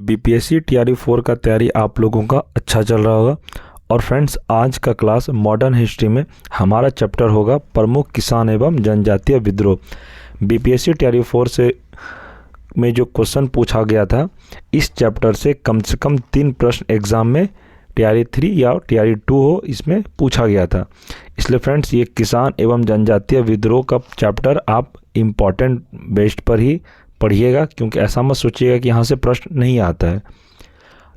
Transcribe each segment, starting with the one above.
BPSC TRE 4 का तैयारी आप लोगों का अच्छा चल रहा होगा। और फ्रेंड्स, आज का क्लास मॉडर्न हिस्ट्री में हमारा चैप्टर होगा प्रमुख किसान एवं जनजातीय विद्रोह। बीपीएससी टीआरई 4 से में जो क्वेश्चन पूछा गया था, इस चैप्टर से कम 3 प्रश्न एग्ज़ाम में टीआरई 3 या टीआरई 2 हो, इसमें पूछा गया था। इसलिए फ्रेंड्स, ये किसान एवं जनजातीय विद्रोह का चैप्टर आप इम्पॉर्टेंट बेस्ड पर ही पढ़िएगा, क्योंकि ऐसा मत सोचिएगा कि यहाँ से प्रश्न नहीं आता है।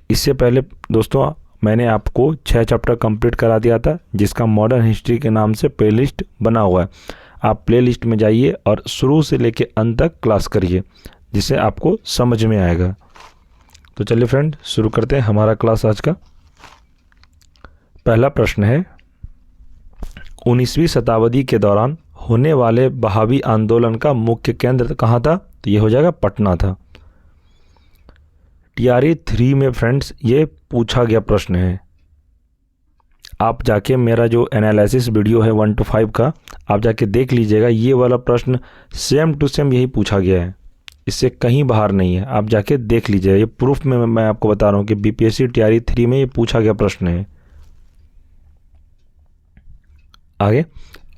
इससे पहले दोस्तों, मैंने आपको 6 चैप्टर कंप्लीट करा दिया था, जिसका मॉडर्न हिस्ट्री के नाम से प्लेलिस्ट बना हुआ है। आप प्लेलिस्ट में जाइए और शुरू से लेकर अंत तक क्लास करिए, जिससे आपको समझ में आएगा। तो चलिए फ्रेंड, शुरू करते हैं हमारा क्लास आज का। पहला प्रश्न है, 19वीं शताब्दी के दौरान होने वाले बहावी आंदोलन का मुख्य केंद्र कहाँ था? तो ये हो जाएगा पटना था। टीआरई 3 में फ्रेंड्स ये पूछा गया प्रश्न है। आप जाके मेरा जो एनालिसिस वीडियो है 1 to 5 का, आप जाके देख लीजिएगा। ये वाला प्रश्न सेम टू सेम यही पूछा गया है, इससे कहीं बाहर नहीं है। आप जाके देख लीजिएगा। ये प्रूफ में मैं आपको बता रहा हूँ कि बीपीएससी टीआरई 3 में ये पूछा गया प्रश्न है। आगे,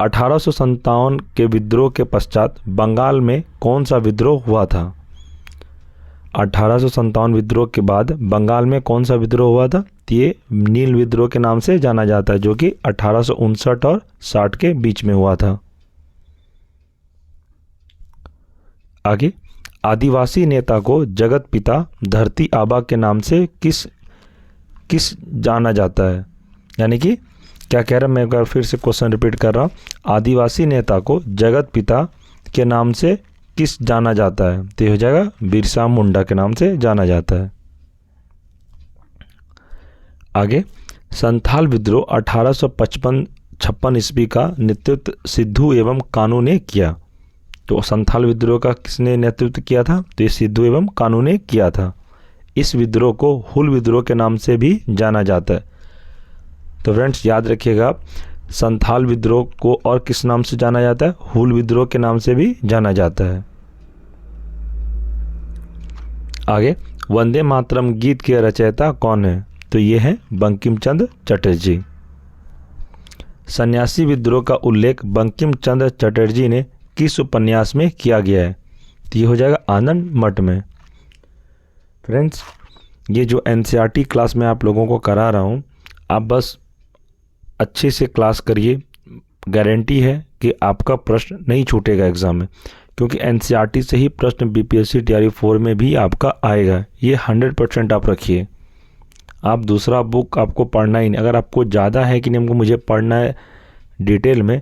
1857 के विद्रोह के पश्चात बंगाल में कौन सा विद्रोह हुआ था? 1857 विद्रोह के बाद बंगाल में कौन सा विद्रोह हुआ था? ये नील विद्रोह के नाम से जाना जाता है, जो कि 1859 और 60 के बीच में हुआ था। आगे, आदिवासी नेता को जगत पिता धरती आबा के नाम से किस जाना जाता है? यानी कि क्या कह रहा है, मैं एक बार फिर से क्वेश्चन रिपीट कर रहा हूँ। आदिवासी नेता को जगत पिता के नाम से किस जाना जाता है? तो हो जाएगा बिरसा मुंडा के नाम से जाना जाता है। आगे, संथाल विद्रोह 1856 ईस्वी का नेतृत्व सिद्धू एवं कानू ने किया। तो संथाल विद्रोह का किसने नेतृत्व किया था? तो ये सिद्धू एवं कानू ने किया था। इस विद्रोह को हुल विद्रोह के नाम से भी जाना जाता है। तो फ्रेंड्स, याद रखिएगा, संथाल विद्रोह को और किस नाम से जाना जाता है? हुल विद्रोह के नाम से भी जाना जाता है। आगे, वंदे मातरम गीत के रचयिता कौन है? तो ये है बंकिम चंद्र चटर्जी। सन्यासी विद्रोह का उल्लेख बंकिम चंद्र चटर्जी ने किस उपन्यास में किया गया है? तो ये हो जाएगा आनंद मठ में। फ्रेंड्स, ये जो एनसीईआरटी क्लास में आप लोगों को करा रहा हूँ, आप बस अच्छे से क्लास करिए। गारंटी है कि आपका प्रश्न नहीं छूटेगा एग्ज़ाम में, क्योंकि एनसीईआरटी से ही प्रश्न बीपीएससी टीआरई 4 में भी आपका आएगा। ये 100% आप रखिए। आप दूसरा बुक आपको पढ़ना ही नहीं। अगर आपको ज़्यादा है कि नहीं हमको मुझे पढ़ना है डिटेल में,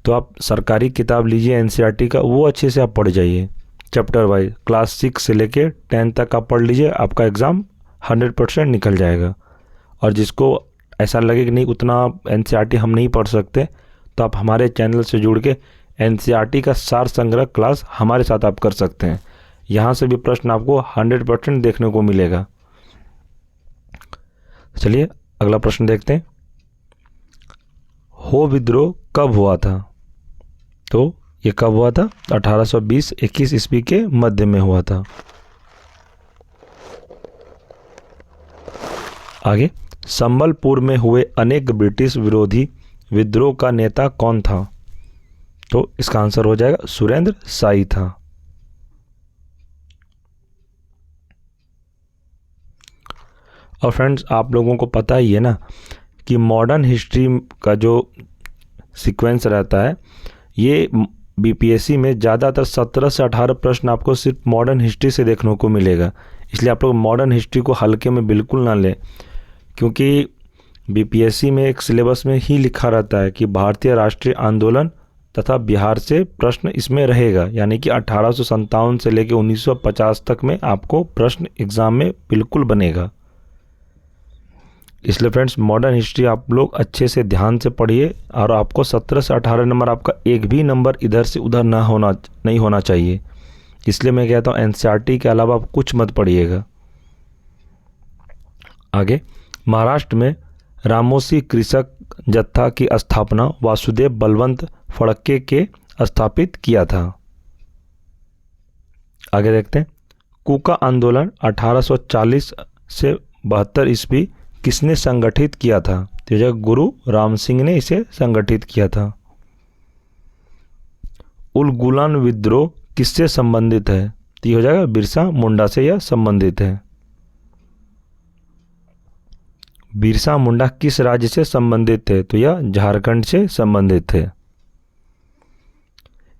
तो आप सरकारी किताब लीजिए एनसीईआरटी का, वो अच्छे से आप पढ़ जाइए चैप्टर वाइज। क्लास 6 से लेके 10 तक आप पढ़ लीजिए, आपका एग्ज़ाम 100% निकल जाएगा। और जिसको ऐसा लगे कि नहीं उतना एनसीईआरटी हम नहीं पढ़ सकते, तो आप हमारे चैनल से जुड़ के एनसीईआरटी का सार संग्रह क्लास हमारे साथ आप कर सकते हैं। यहाँ से भी प्रश्न आपको 100% देखने को मिलेगा। चलिए अगला प्रश्न देखते हैं। हो विद्रोह कब हुआ था? तो ये कब हुआ था? 1820-21 ईस्वी के मध्य में हुआ था। आगे, संबलपुर में हुए अनेक ब्रिटिश विरोधी विद्रोह का नेता कौन था? तो इसका आंसर हो जाएगा सुरेंद्र शाही था। और फ्रेंड्स, आप लोगों को पता ही है ना कि मॉडर्न हिस्ट्री का जो सीक्वेंस रहता है, ये बीपीएससी में ज़्यादातर 17 से 18 प्रश्न आपको सिर्फ मॉडर्न हिस्ट्री से देखने को मिलेगा। इसलिए आप लोग मॉडर्न हिस्ट्री को हल्के में बिल्कुल ना लें, क्योंकि बीपीएससी में एक सिलेबस में ही लिखा रहता है कि भारतीय राष्ट्रीय आंदोलन तथा बिहार से प्रश्न इसमें रहेगा। यानी कि 1857 से लेकर 1950 तक में आपको प्रश्न एग्ज़ाम में बिल्कुल बनेगा। इसलिए फ्रेंड्स, मॉडर्न हिस्ट्री आप लोग अच्छे से ध्यान से पढ़िए, और आपको 17 से 18 नंबर, आपका एक भी नंबर इधर से उधर नहीं होना चाहिए। इसलिए मैं कहता हूँ एनसीईआरटी के अलावा आप कुछ मत पढ़िएगा। आगे, महाराष्ट्र में रामोसी कृषक जत्था की स्थापना वासुदेव बलवंत फड़के के स्थापित किया था। आगे देखते हैं, कूका आंदोलन 1840 से 72 ईस्वी किसने संगठित किया था? तो यह गुरु राम सिंह ने इसे संगठित किया था। उलगुलान विद्रोह किससे संबंधित है? तो ये हो जाएगा बिरसा मुंडा से यह संबंधित है। बिरसा मुंडा किस राज्य से संबंधित थे? तो यह झारखंड से संबंधित थे।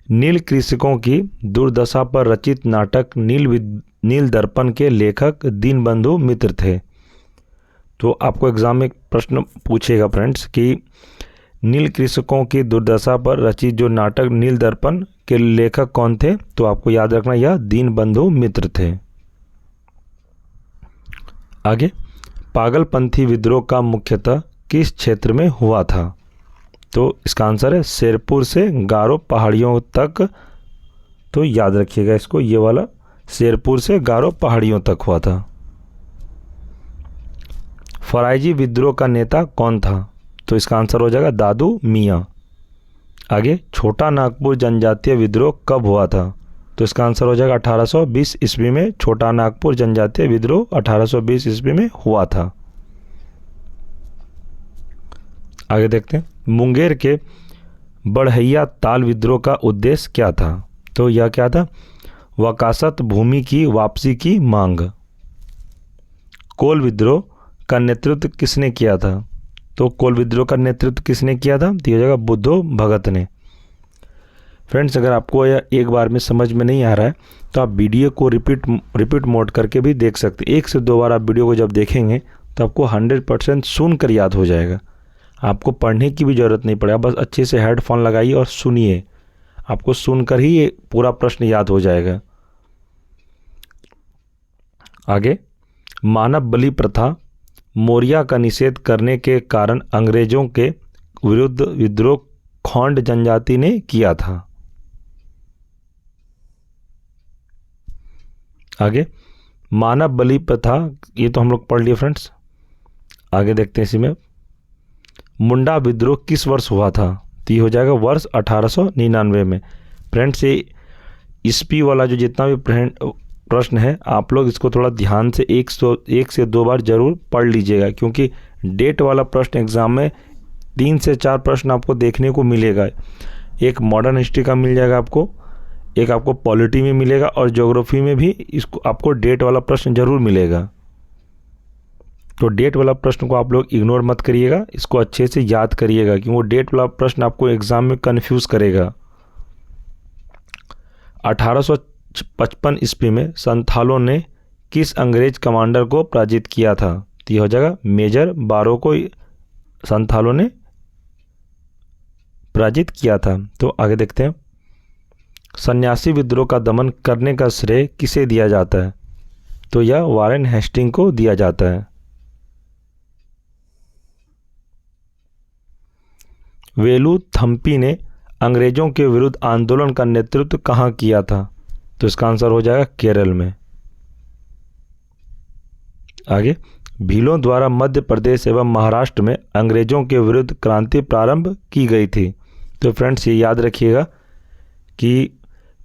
नील कृषकों की दुर्दशा पर रचित नाटक नील दर्पण के लेखक दीनबंधु मित्र थे। तो आपको एग्जाम में प्रश्न पूछेगा फ्रेंड्स कि नील कृषकों की दुर्दशा पर रचित जो नाटक नील दर्पण के लेखक कौन थे? तो आपको याद रखना यह दीनबंधु मित्र थे। आगे, पागलपंथी विद्रोह का मुख्यतः किस क्षेत्र में हुआ था? तो इसका आंसर है शेरपुर से गारो पहाड़ियों तक। तो याद रखिएगा इसको, ये वाला शेरपुर से गारो पहाड़ियों तक हुआ था। फराइजी विद्रोह का नेता कौन था? तो इसका आंसर हो जाएगा दादू मियाँ। आगे, छोटा नागपुर जनजातीय विद्रोह कब हुआ था? तो इसका आंसर हो जाएगा 1820 ईस्वी में। छोटा नागपुर जनजातीय विद्रोह 1820 ईस्वी में हुआ था। आगे देखते हैं, मुंगेर के बढ़ैया ताल विद्रोह का उद्देश्य क्या था? तो यह क्या था? वकासत भूमि की वापसी की मांग। कोल विद्रोह का नेतृत्व किसने किया था? तो कोल विद्रोह का नेतृत्व किसने किया था? तो यह जगह बुद्धो भगत ने। फ्रेंड्स, अगर आपको यह एक बार में समझ में नहीं आ रहा है तो आप वीडियो को रिपीट मोड करके भी देख सकते हैं। 1 से 2 बार आप वीडियो को जब देखेंगे तो आपको 100% सुनकर याद हो जाएगा। आपको पढ़ने की भी ज़रूरत नहीं पड़ेगा, बस अच्छे से हेडफोन लगाइए और सुनिए। आपको सुनकर ही ये पूरा प्रश्न याद हो जाएगा। आगे, मानव बलि प्रथा मौर्य का निषेध करने के कारण अंग्रेजों के विरुद्ध विद्रोह खोंड जनजाति ने किया था। आगे, मानव बलि प्रथा, ये तो हम लोग पढ़ लिए फ्रेंड्स। आगे देखते हैं इसी में, मुंडा विद्रोह किस वर्ष हुआ था? तो ये हो जाएगा वर्ष 1899 में। फ्रेंड्स, ये ईस्वी वाला जो जितना भी प्रश्न है आप लोग इसको थोड़ा ध्यान से 1 से 2 बार जरूर पढ़ लीजिएगा, क्योंकि डेट वाला प्रश्न एग्जाम में 3 से 4 प्रश्न आपको देखने को मिलेगा। एक मॉडर्न हिस्ट्री का मिल जाएगा आपको, एक आपको पॉलिटी में मिलेगा और ज्योग्राफी में भी इसको आपको डेट वाला प्रश्न जरूर मिलेगा। तो डेट वाला प्रश्न को आप लोग इग्नोर मत करिएगा, इसको अच्छे से याद करिएगा, क्योंकि वो डेट वाला प्रश्न आपको एग्जाम में कंफ्यूज करेगा। 1855 ईस्वी में संथालों ने किस अंग्रेज कमांडर को पराजित किया था? तो यह हो जाएगा मेजर बारो को संथालों ने पराजित किया था। तो आगे देखते हैं, सन्यासी विद्रोह का दमन करने का श्रेय किसे दिया जाता है? तो यह वारेन हेस्टिंग को दिया जाता है। वेलु थम्पी ने अंग्रेजों के विरुद्ध आंदोलन का नेतृत्व कहाँ किया था? तो इसका आंसर हो जाएगा केरल में। आगे, भीलों द्वारा मध्य प्रदेश एवं महाराष्ट्र में अंग्रेजों के विरुद्ध क्रांति प्रारंभ की गई थी। तो फ्रेंड्स, ये याद रखिएगा कि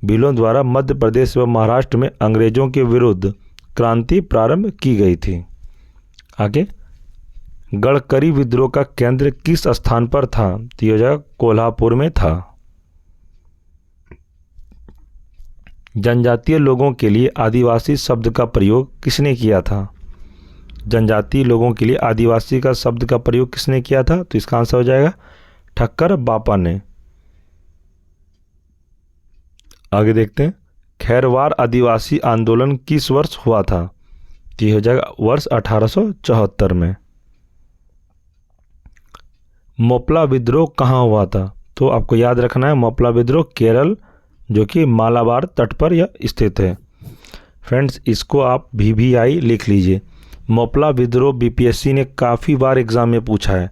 भीलों द्वारा मध्य प्रदेश एवं महाराष्ट्र में अंग्रेजों के विरुद्ध क्रांति प्रारंभ की गई थी। आगे, गढ़करी विद्रोह का केंद्र किस स्थान पर था? तो यह जगह कोल्हापुर में था। जनजातीय लोगों के लिए आदिवासी शब्द का प्रयोग किसने किया था? जनजातीय लोगों के लिए आदिवासी का शब्द का प्रयोग किसने किया था? तो इसका आंसर हो जाएगा ठक्कर बापा ने। आगे देखते हैं, खैरवार आदिवासी आंदोलन किस वर्ष हुआ था? तो यह हो जाएगा वर्ष 1874 में। मोपला विद्रोह कहाँ हुआ था? तो आपको याद रखना है, मोपला विद्रोह केरल जो कि मालाबार तट पर यह स्थित है। फ्रेंड्स, इसको आप VVI लिख लीजिए। मोपला विद्रोह बीपीएससी ने काफ़ी बार एग्ज़ाम में पूछा है।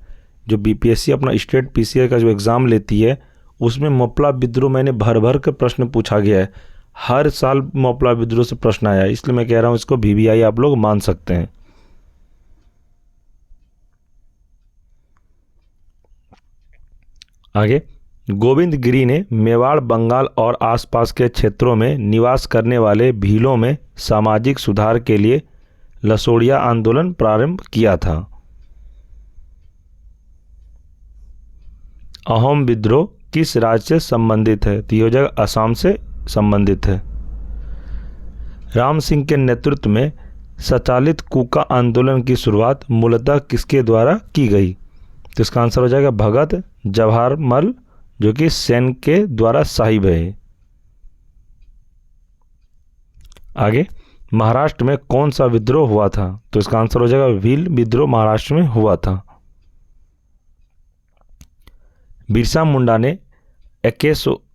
जो बीपीएससी अपना स्टेट पीसीआर का जो एग्ज़ाम लेती है उसमें मोपला विद्रोह मैंने भर भर के प्रश्न पूछा गया है। हर साल मोपला विद्रोह से प्रश्न आया है, इसलिए मैं कह रहा हूँ इसको VVI आप लोग मान सकते हैं। आगे, गोविंद गिरी ने मेवाड़, बंगाल और आसपास के क्षेत्रों में निवास करने वाले भीलों में सामाजिक सुधार के लिए लसोड़िया आंदोलन प्रारंभ किया था। अहोम विद्रोह किस राज्य से संबंधित है? तो ये हो जाएगा असम से संबंधित है। राम सिंह के नेतृत्व में संचालित कूका आंदोलन की शुरुआत मूलतः किसके द्वारा की गई? तो इसका आंसर हो जाएगा भगत जवाहरमल, जो कि सेन के द्वारा साहिब है। आगे, महाराष्ट्र में कौन सा विद्रोह हुआ था? तो इसका आंसर हो जाएगा भील विद्रोह महाराष्ट्र में हुआ था। बिरसा मुंडा ने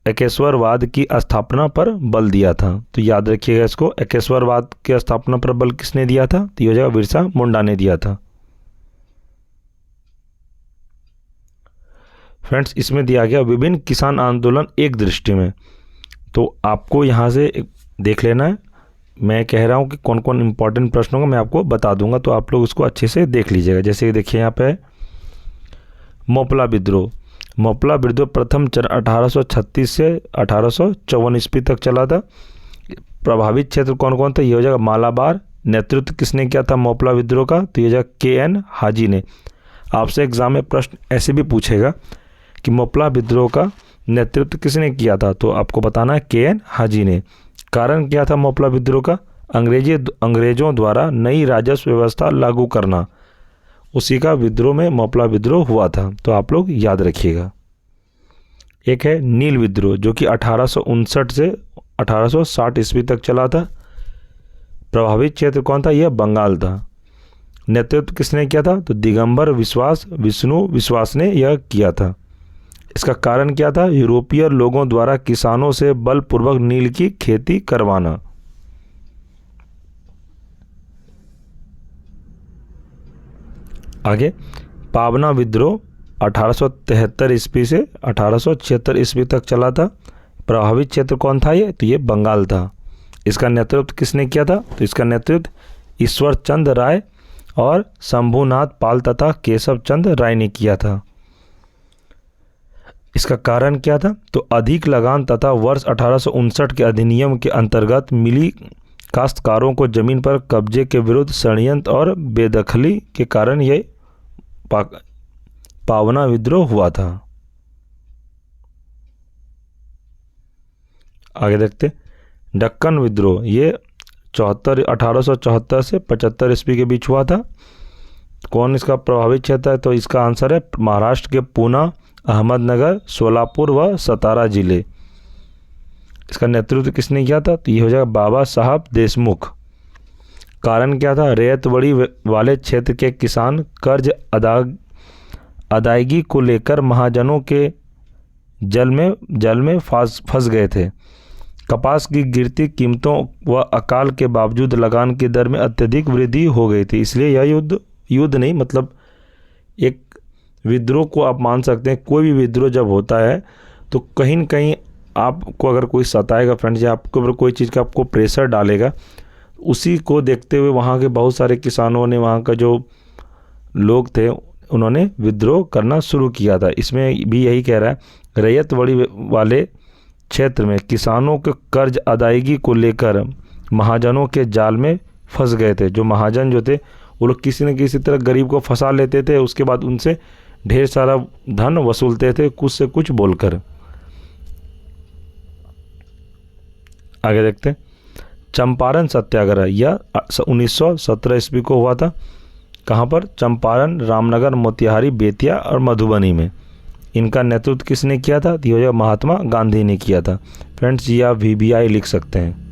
एकेश्वरवाद की स्थापना पर बल दिया था। तो याद रखिएगा इसको, एकेश्वरवाद की स्थापना पर बल किसने दिया था? तो ये हो जाएगा बिरसा मुंडा ने दिया था। फ्रेंड्स, इसमें दिया गया विभिन्न किसान आंदोलन एक दृष्टि में। तो आपको यहाँ से देख लेना है, मैं कह रहा हूँ कि कौन कौन इंपॉर्टेंट प्रश्नों को मैं आपको बता दूंगा, तो आप लोग उसको अच्छे से देख लीजिएगा। जैसे कि देखिए यहाँ पे मोपला विद्रोह। मोपला विद्रोह प्रथम चरण 1836 से 1854 ईस्वी तक चला था। प्रभावित क्षेत्र कौन कौन था? ये हो जाएगा मालाबार। नेतृत्व किसने किया था मोपला विद्रोह का? तो ये हो जाएगा KN हाजी ने। आपसे एग्जाम में प्रश्न ऐसे भी पूछेगा कि मोपला विद्रोह का नेतृत्व किसने किया था? तो आपको बताना है KN हाजी ने। कारण क्या था मोपला विद्रोह का? अंग्रेजों द्वारा नई राजस्व व्यवस्था लागू करना, उसी का विद्रोह में मोपला विद्रोह हुआ था। तो आप लोग याद रखिएगा। एक है नील विद्रोह, जो कि 1859 से 1860 ईस्वी तक चला था। प्रभावित क्षेत्र कौन था? यह बंगाल था। नेतृत्व किसने किया था? तो दिगंबर विष्णु विश्वास ने यह किया था। इसका कारण क्या था? यूरोपीय लोगों द्वारा किसानों से बलपूर्वक नील की खेती करवाना। आगे, पावना विद्रोह 1873 ईस्वी से 1876 ईस्वी तक चला था। प्रभावित क्षेत्र कौन था? ये तो ये बंगाल था। इसका नेतृत्व किसने किया था? तो इसका नेतृत्व ईश्वर चंद राय और शंभुनाथ पाल तथा केशव चंद राय ने किया था। इसका कारण क्या था? तो अधिक लगान तथा वर्ष 1859 के अधिनियम के अंतर्गत मिली काश्तकारों को जमीन पर कब्जे के विरुद्ध षड्यंत्र और बेदखली के कारण यह पावना विद्रोह हुआ था। आगे देखते, दक्कन विद्रोह, ये 1874 से 75 ईस्वी के बीच हुआ था। कौन इसका प्रभावित क्षेत्र है? तो इसका आंसर है महाराष्ट्र के पूना, अहमदनगर, सोलापुर व सतारा जिले। इसका नेतृत्व किसने किया था? तो ये हो जाएगा बाबा साहब देशमुख। कारण क्या था? रेतवड़ी वाले क्षेत्र के किसान कर्ज अदायगी को लेकर महाजनों के जल में फंस गए थे। कपास की गिरती कीमतों व अकाल के बावजूद लगान की दर में अत्यधिक वृद्धि हो गई थी। इसलिए यह युद्ध नहीं, मतलब एक विद्रोह को आप मान सकते हैं। कोई भी विद्रोह जब होता है तो कहीं न कहीं आपको अगर कोई सताएगा फ्रेंड्स, या आपको अगर कोई चीज़ का आपको प्रेशर डालेगा, उसी को देखते हुए वहाँ के बहुत सारे किसानों ने, वहाँ का जो लोग थे, उन्होंने विद्रोह करना शुरू किया था। इसमें भी यही कह रहा है, रैयतवड़ी वाले क्षेत्र में किसानों के कर्ज अदायगी को लेकर महाजनों के जाल में फंस गए थे। जो महाजन जो थे वो लोग किसी न किसी तरह गरीब को फंसा लेते थे, उसके बाद उनसे ढेर सारा धन वसूलते थे कुछ से कुछ बोलकर। आगे देखते हैं, चंपारण सत्याग्रह यह 1917 ईस्वी को हुआ था। कहाँ पर? चंपारण, रामनगर, मोतिहारी, बेतिया और मधुबनी में। इनका नेतृत्व किसने किया था? तो महात्मा गांधी ने किया था। फ्रेंड्स, ये आप VBI लिख सकते हैं।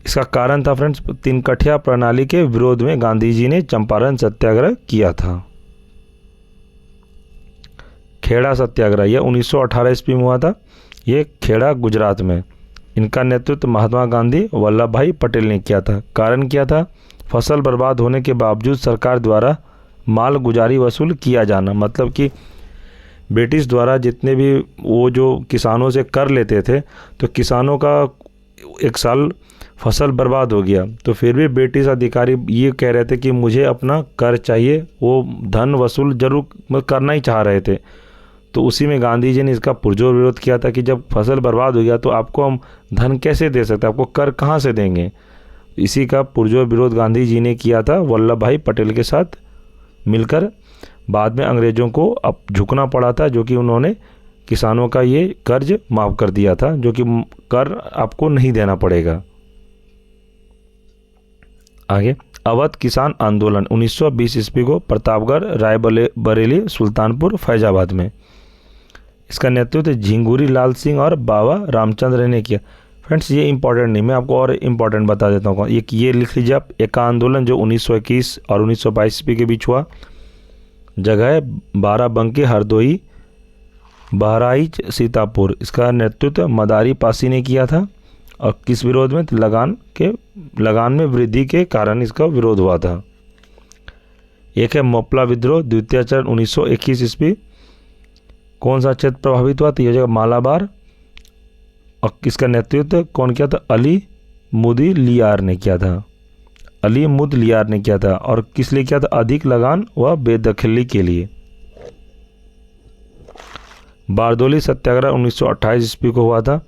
इसका कारण था फ्रेंड्स, तीनकठिया प्रणाली के विरोध में गांधी जी ने चंपारण सत्याग्रह किया था। खेड़ा सत्याग्रह यह 1918 ईस्वी में हुआ था। ये खेड़ा गुजरात में। इनका नेतृत्व महात्मा गांधी वल्लभ भाई पटेल ने किया था। कारण क्या था? फसल बर्बाद होने के बावजूद सरकार द्वारा माल गुजारी वसूल किया जाना। मतलब कि ब्रिटिश द्वारा जितने भी वो जो किसानों से कर लेते थे, तो किसानों का एक साल फसल बर्बाद हो गया, तो फिर भी ब्रिटिश अधिकारी ये कह रहे थे कि मुझे अपना कर चाहिए। वो धन वसूल जरूर करना ही चाह रहे थे। तो उसी में गांधी जी ने इसका पुरजोर विरोध किया था कि जब फसल बर्बाद हो गया तो आपको हम धन कैसे दे सकते, आपको कर कहाँ से देंगे। इसी का पुरजोर विरोध गांधी जी ने किया था वल्लभ भाई पटेल के साथ मिलकर। बाद में अंग्रेज़ों को अब झुकना पड़ा था, जो कि उन्होंने किसानों का ये कर्ज माफ़ कर दिया था, जो कि कर आपको नहीं देना पड़ेगा। आगे, अवध किसान आंदोलन 1920 ईस्वी को प्रतापगढ़, रायबरेली, सुल्तानपुर, फैजाबाद में। इसका नेतृत्व झिंगुरी लाल सिंह और बाबा रामचंद्र ने किया। फ्रेंड्स ये इंपॉर्टेंट नहीं, मैं आपको और इम्पॉर्टेंट बता देता हूँ। एक ये लिख लीजिए आप, एका आंदोलन जो 1921 और 1922 ईस्वी के बीच हुआ। जगह है बाराबंकी, हरदोई, बहराइच, सीतापुर। इसका नेतृत्व मदारी पासी ने किया था। और किस विरोध में? लगान में वृद्धि के कारण इसका विरोध हुआ था। एक है मोपला विद्रोह, द्वितीय चरण 1921 ईस्वी। कौन सा क्षेत्र प्रभावित हुआ? तो यह जगह मालाबार। और किसका नेतृत्व कौन किया था? अली मुदी लियार ने किया था। अली मुद लियार ने किया था। और किस लिए किया था? अधिक लगान व बेदखली के लिए। बारदोली सत्याग्रह 1928 ईस्वी को हुआ था।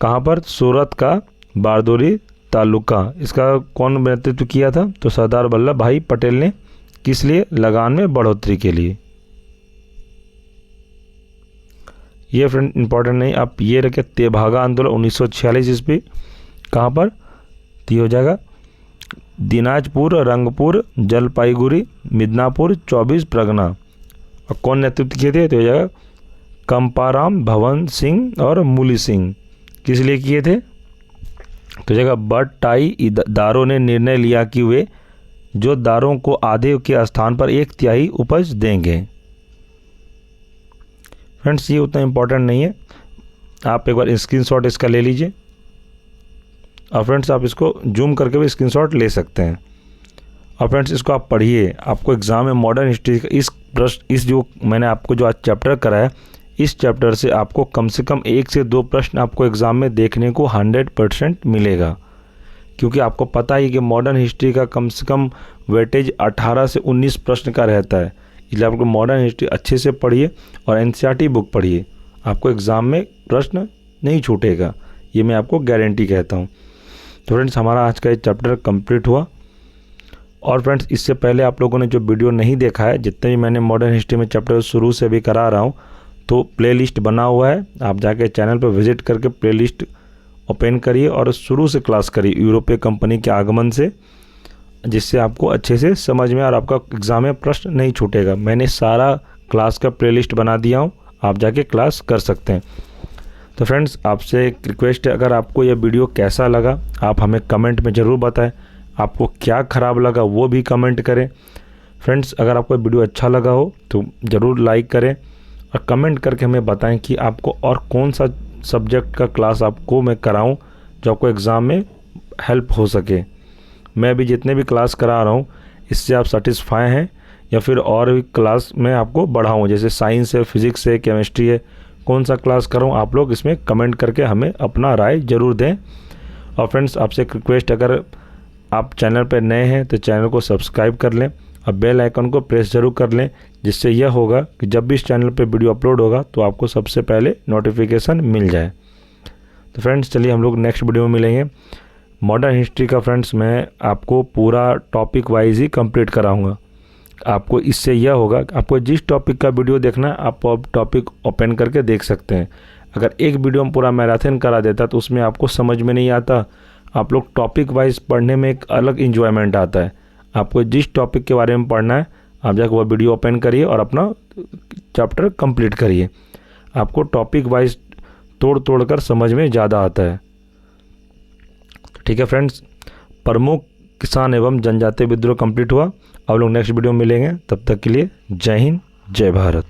कहाँ पर? सूरत का बारदोली तालुका। इसका कौन नेतृत्व किया था? तो सरदार वल्लभ भाई पटेल ने। किस लिए? लगान में बढ़ोतरी के लिए। ये फ्रेंड इंपॉर्टेंट नहीं, आप ये रखें। तेभागा आंदोलन 1946 ईस्वी। कहाँ पर? तो हो जाएगा दिनाजपुर, रंगपुर, जलपाईगुड़ी, मिदनापुर, 24 परगना। और कौन नेतृत्व किए थे? तो हो जाएगा कंपाराम, भवन सिंह और मूली सिंह। किस लिए किए थे? तो जगह बट्टाई दारों ने निर्णय लिया कि वे जो दारों को आधे के स्थान पर 1/3 उपज देंगे। फ्रेंड्स ये उतना इम्पोर्टेंट नहीं है, आप एक बार स्क्रीनशॉट इसका ले लीजिए। और फ्रेंड्स आप इसको जूम करके भी स्क्रीनशॉट ले सकते हैं। और फ्रेंड्स इसको आप पढ़िए, आपको एग्ज़ाम में मॉडर्न हिस्ट्री का इस जो मैंने आपको जो आज चैप्टर कराया, इस चैप्टर से आपको कम से कम 1 से 2 प्रश्न आपको एग्ज़ाम में देखने को 100% मिलेगा। क्योंकि आपको पता ही कि मॉडर्न हिस्ट्री का कम से कम वेटेज 18 से 19 प्रश्न का रहता है। इसलिए आपको मॉडर्न हिस्ट्री अच्छे से पढ़िए और एनसीईआरटी बुक पढ़िए, आपको एग्ज़ाम में प्रश्न नहीं छूटेगा, ये मैं आपको गारंटी कहता हूँ। तो फ्रेंड्स हमारा आज का ये चैप्टर कंप्लीट हुआ। और फ्रेंड्स इससे पहले आप लोगों ने जो वीडियो नहीं देखा है, जितने भी मैंने मॉडर्न हिस्ट्री में चैप्टर शुरू से भी करा रहा हूँ, तो प्लेलिस्ट बना हुआ है, आप जाके चैनल पर विजिट करके प्लेलिस्ट ओपन करिए और शुरू से क्लास करिए यूरोपीय कंपनी के आगमन से, जिससे आपको अच्छे से समझ में और आपका एग्ज़ाम में प्रश्न नहीं छूटेगा। मैंने सारा क्लास का प्लेलिस्ट बना दिया हूँ, आप जाके क्लास कर सकते हैं। तो फ्रेंड्स आपसे एक रिक्वेस्ट है, अगर आपको यह वीडियो कैसा लगा आप हमें कमेंट में ज़रूर बताएं। आपको क्या ख़राब लगा वो भी कमेंट करें। फ्रेंड्स अगर आपको वीडियो अच्छा लगा हो तो ज़रूर लाइक करें और कमेंट करके हमें बताएं कि आपको और कौन सा सब्जेक्ट का क्लास आपको मैं कराऊं जो आपको एग्ज़ाम में हेल्प हो सके। मैं भी जितने भी क्लास करा रहा हूँ इससे आप सेटिस्फाई हैं या फिर और भी क्लास में आपको बढ़ाऊँ, जैसे साइंस है, फिज़िक्स है, केमिस्ट्री है, कौन सा क्लास कराऊँ, आप लोग इसमें कमेंट करके हमें अपना राय ज़रूर दें। और फ्रेंड्स आपसे एक रिक्वेस्ट, अगर आप चैनल पर नए हैं तो चैनल को सब्सक्राइब कर लें और बेल आइकन को प्रेस ज़रूर कर लें, जिससे यह होगा कि जब भी इस चैनल पे वीडियो अपलोड होगा तो आपको सबसे पहले नोटिफिकेशन मिल जाए। तो फ्रेंड्स चलिए हम लोग नेक्स्ट वीडियो में मिलेंगे। मॉडर्न हिस्ट्री का फ्रेंड्स मैं आपको पूरा टॉपिक वाइज ही कंप्लीट कराऊंगा। आपको इससे यह होगा कि आपको जिस टॉपिक का वीडियो देखना है आप टॉपिक ओपन करके देख सकते हैं। अगर एक वीडियो में पूरा मैराथन करा देता तो उसमें आपको समझ में नहीं आता। आप लोग टॉपिक वाइज पढ़ने में एक अलग इन्जॉयमेंट आता है। आपको जिस टॉपिक के बारे में पढ़ना है आप जाकर वह वीडियो ओपन करिए और अपना चैप्टर कंप्लीट करिए। आपको टॉपिक वाइज तोड़ कर समझ में ज़्यादा आता है। ठीक है फ्रेंड्स, प्रमुख किसान एवं जनजातीय विद्रोह कंप्लीट हुआ। अब लोग नेक्स्ट वीडियो में मिलेंगे, तब तक के लिए जय हिंद, जय भारत।